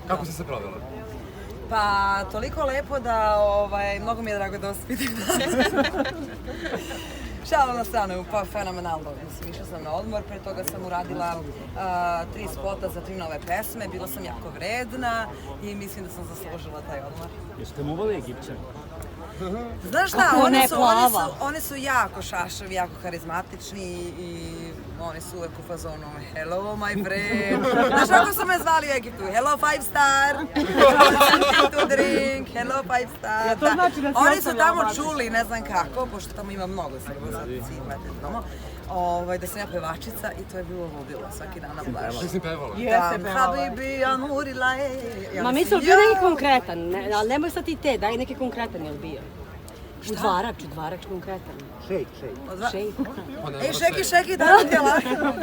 Kako si se provela? Pa, toliko lepo da mnogo mi je drago da vas pitam. Šala na stranu, pa fenomenalno. Mislim, išla sam na odmor, pre toga sam uradila 3 spota za 3 nove pesme, bila sam jako vredna i mislim da sam zaslužila taj odmor. Jeste mu uvali Egipćani? Znaš šta, oni su jako šašavi, jako karizmatični i oni su uvek u fazonu hello my friend. Znaš kako su me zvali u Egiptu? Hello 5 star, something to drink, hello 5 star. Oni su tamo čuli, ne znam kako, pošto tamo ima mnogo Srba, sad svi imate tamo, da sam ja pevačica i to je bilo ludilo svaki dan na plažu. Ti si pevala? Jeste pevala. Habibi, amurila je. Ma mislim, bio neki konkretan, ali nemoj sad i te, daj neki konkretan je li bio? Udvarač konkretan. Šejk. Šeki, da ti je lako.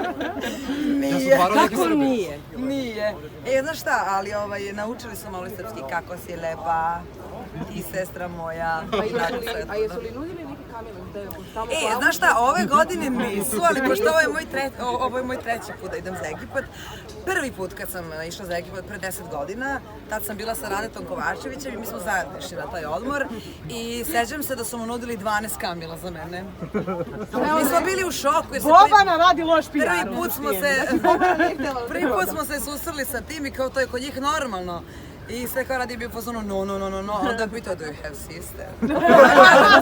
Nije. Kako nije? Nije. Znaš šta, ali naučili su malo srpski kako si lepa, ti sestra moja. A jesu li nudili neki kamion? Znaš šta, ove godine nisu, ali pošto ovo je moj treći put da idem za Egipat. Prvi put kad sam išla za Egipat pre 10 godina, tad sam bila sa Radetom Kovačevićem i mi smo zajedno išli na taj odmor i sećam se da su mu nudili 12 kamila za mene. Mi smo bili u šoku. Bobana radi loš pijano. Prvi put smo se susreli sa tim i kao to je kod njih normalno. I sve kao radi bio fazonu no, onda pitao do you have sister?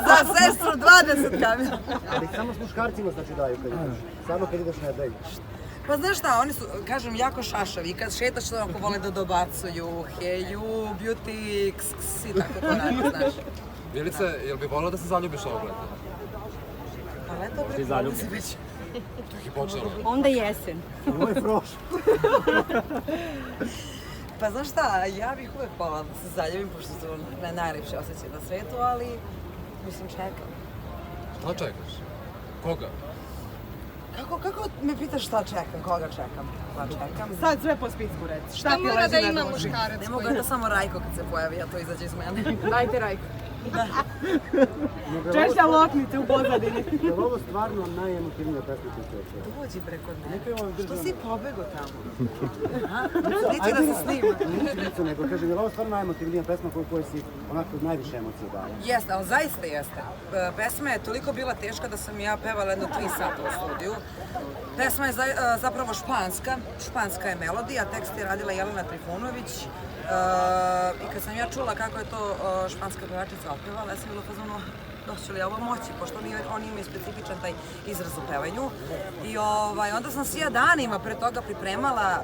Za sestru 20 kamila. Ali samo s muškarcima znači daju kad ideš, samo kad ideš ne daju. Pa znaš šta, oni su, kažem, jako šašavi i kad šetaš što onako vole da dobacuju heju, beauty, ks i tako to radi, znaš. Milice, jel bi volila da se zaljubiš ovog leta? Pa leto preko se već. Tek je počelo. Onda jesen. Ovo je prošlo. Pa znaš šta, ja bih uvek volila da se zaljubim, pošto su najlepši osjećaj na svetu, ali mislim čekam. Šta čekaš? Koga? Kako me pitaš šta čekam, koga čekam? Pa čekam. Sad sve po spisku reci. Šta ti mora leži da na ima duši? muškarac Ne mogu da samo Rajko kad se pojavi, a to izađe iz mene. Dajte Rajko. Češća loknice u pozadini. Je li ovo stvarno najemotivnija pesma koju ste očeli? Dođi preko Neka je mene. ovo Što državna. si pobego tamo? Neće da se snima. Nisu nego, kažem, je li ovo stvarno najemotivnija pesma koju si onako najviše emocije dala? Jeste, ali zaista jeste. Pesma je toliko bila teška da sam ja pevala jedno 3 sata u studiju. Pesma je zapravo španska je melodija, tekst je radila Jelena Trifunović. I kad sam ja čula kako je to španska pevačica otpevala, ja sam bila fazonu, doći li ovo moći, pošto oni imaju specifičan taj izraz u pevanju. I onda sam se ja danima pre toga pripremala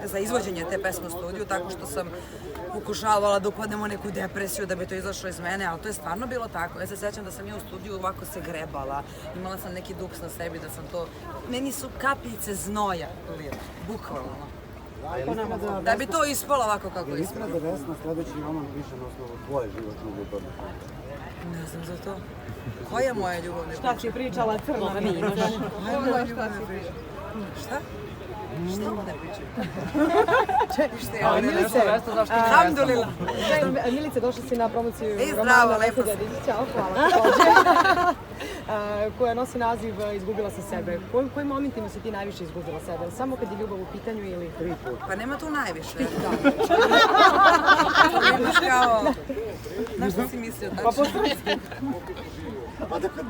za izvođenje te pesme u studiju, tako što sam pokušavala da upadnem u neku depresiju da bi to izašlo iz mene, ali to je stvarno bilo tako. Ja se sjećam da sam ja u studiju ovako se grebala, imala sam neki duks na sebi da sam to... Meni su kapljice znoja lile, bukvalno. Da bi to ispalo ovako kako je ispalo. Istina da Vesna sledeći roman piše na osnovu tvoje životne ljubavne? Ne znam za to. Koja je moja ljubavna priča? Šta si pričala crna? Koja je moja ljubavna priča? Šta? Šta ovo ne pričaju? Čekaj, što je ovo ne nešto? Alhamdulillah. Milice, došla si na promociju zdravo, lepo si. Ćao, hvala. Koja nosi naziv Izgubila sam sebe. U kojim momentima si ti najviše izgubila sebe? Samo kad je ljubav u pitanju ili 3 puta? Pa nema tu najviše. Imaš kao... Znaš što si mislio tačno? Pa postoji. Pa da kod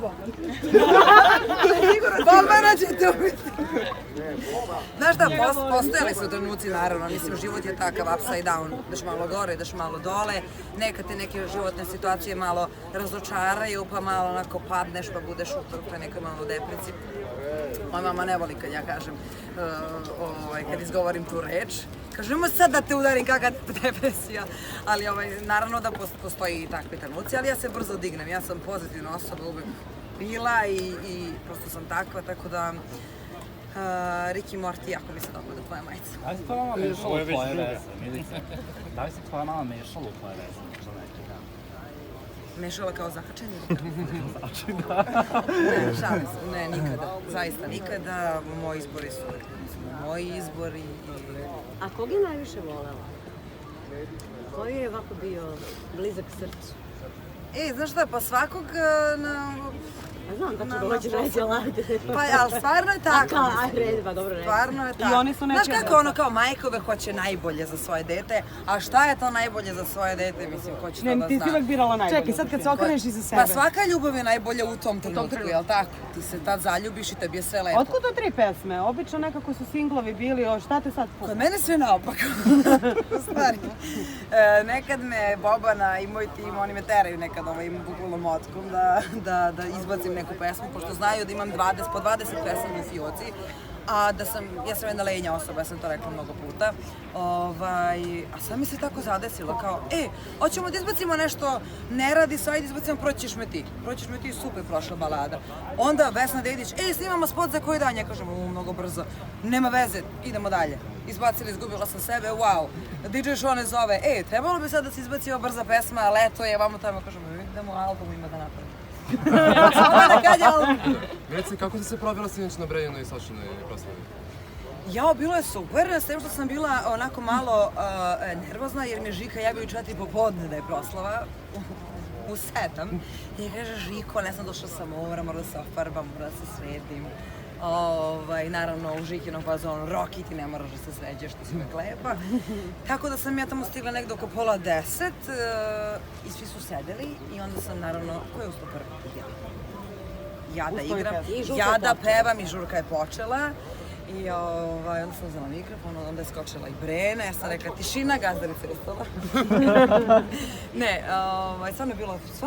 Bobana će te ubiti. Znaš šta, postojali su trenuci, naravno, mislim, život je takav upside down, ideš malo gore, ideš malo dole, nekad te neke životne situacije malo razočaraju, pa malo onako padneš, pa budeš u toj nekoj malo depresiji. Moja mama ne voli kad ja kažem, kad izgovorim tu reč. Kažemo sad da te udarim kakva depresija, ali naravno da postoji i takvi trenuci, ali ja se brzo dignem, ja sam pozitivna osoba uvek bila i prosto sam takva, tako da Rick i Morty jako mi se dopada tvoja majica. Da li se tvoja mama mešala u tvoje veze, Milice? Da li se tvoja mama mešala u tvoje veze, možda neki dan? Mešala kao zakačenje? Znači da. Ne, šalim se, ne, nikada, zaista nikada. Moji izbori su moji izbori. A kog je najviše volela? Koji je ovako bio blizak srcu? Znaš šta, pa svakog Znam tačno da hoćeš reći, ali ajde. Pa, ali stvarno je tako. Ajde, pa dobro reći. Stvarno je tako. I oni su Znaš nečija kako deca. ono kao majka uvek hoće najbolje za svoje dete, a šta je to najbolje za svoje dete, mislim, ko će to da Ne, ti si uvek zna. birala najbolje. Čekaj, sad kad se okreneš iza sebe. Pa svaka ljubav je najbolja u tom trenutku, jel tako? Ti se tad zaljubiš i tebi je sve lepo. Otkud to 3 pesme? Obično nekako su singlovi bili, šta te sad Kod mene sve naopako. U stvari. Nekad me Bobana i moj tim, oni me teraju nekad bukvalno motkom da izbacim neku pesmu, pošto znaju da imam po 20 pesama u fioci. A ja sam jedna lenja osoba, ja sam to rekla mnogo puta. A sad mi se tako zadesilo, kao, hoćemo da izbacimo nešto, ne radi se, ajde izbacimo Proći ćeš me ti. Proći ćeš me ti, super prošla balada. Onda Vesna Dedić, snimamo spot za koji dan, ja kažem, mnogo brzo, nema veze, idemo dalje. Izbacili, izgubila sam sebe, wow. DJ Šone zove, trebalo bi sad da se izbaci ova brza pesma, leto je, vamo tamo, kažem, idemo album ima da napravimo. Milice, kako si se provjela sinoć na Brejanu i Sašinoj proslavi? Jao, bilo je super, s tem što sam bila onako malo nervozna jer mi je Žika javio u 4 popodne da je proslava u 7. I kaže, Žiko, ne znam, došla sam moram da se ofarbam, moram da se sredim. Naravno u Žikinom fazonu, Roki, ti ne moraš da se sređeš, ti si uvek lepa. Tako da sam ja tamo stigla negde oko 9:30 i svi su sedeli i onda sam naravno, ko je ustao prvi? Ja da igram, ja da pevam i žurka je počela. I onda sam uzela mikrofon, onda je skočila i Brena, ja sam rekla tišina, gazdarica je ustala. Ne, stvarno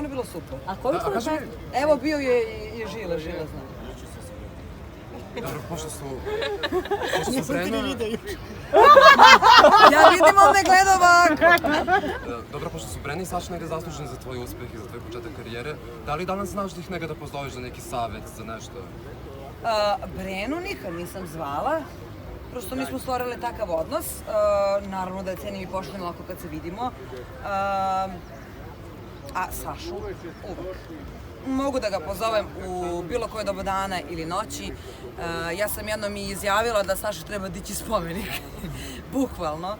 je bilo super. A koliko je taj... Evo bio je i Žile znam. Dobro, pošto su Brena... Ja vidim ovdje gleda ovako. Dobro, pošto su Brena i Saša negde zasluženi za tvoj uspeh i za tvoj početak karijere, da li danas znaš da ih negde da pozoveš za neki savjet, za nešto? Brenu nikad nisam zvala, prosto mi smo stvorili takav odnos, naravno da je cenim i poštujem lako kad se vidimo, a Sašu uvek. Mogu da ga pozovem u bilo koje doba dana ili noći. Ja sam jednom i izjavila da Saši treba dići spomenik, bukvalno,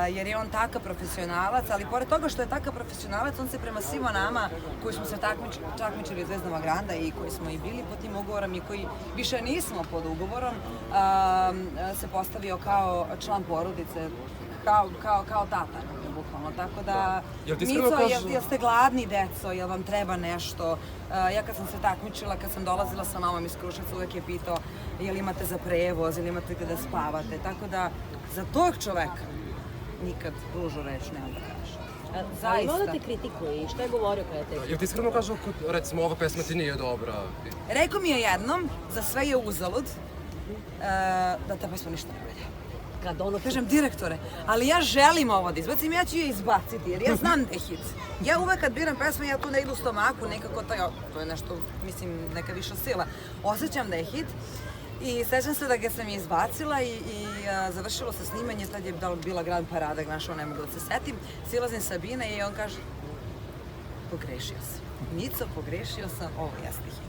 jer je on takav profesionalac, ali pored toga što je takav profesionalac, on se prema svima nama koji smo se takmičili u Zvezdama Granda i koji smo i bili pod tim ugovorom i koji više nismo pod ugovorom, se postavio kao član porodice, kao tata, bukvalno. Tako da, Mico, jel ste gladni, deco, jel vam treba nešto? Ja kad sam se takmičila, kad sam dolazila sa mamom iz Kruševca, uvek je pitao jel imate za prevoz, jel imate gde da spavate, tako da za tog čoveka nikad ružu reč nemam da kažem. Ali imao da te kritikuje i šta je govorio kada te... Jel ti iskreno kažu, recimo, ova pesma ti nije dobra? Rekao mi je jednom, za sve je uzalud, da ta pesma ništa ne valja. Kad ono... Kažem, direktore, ali ja želim ovo da izbacim, ja ću je izbaciti, jer ja znam da je hit. Ja uvek kad biram pesme, ja tu negdje u stomaku, nekako to je nešto, mislim, neka viša sila. Osjećam da je hit. I sećam se da ga sam izbacila i završilo se snimanje, tad je bila Grand Parada, našao, ne mogu da se setim. Silazim Sabine i on kaže, pogrešio sam. Mico, pogrešio sam, ovo jeste hit.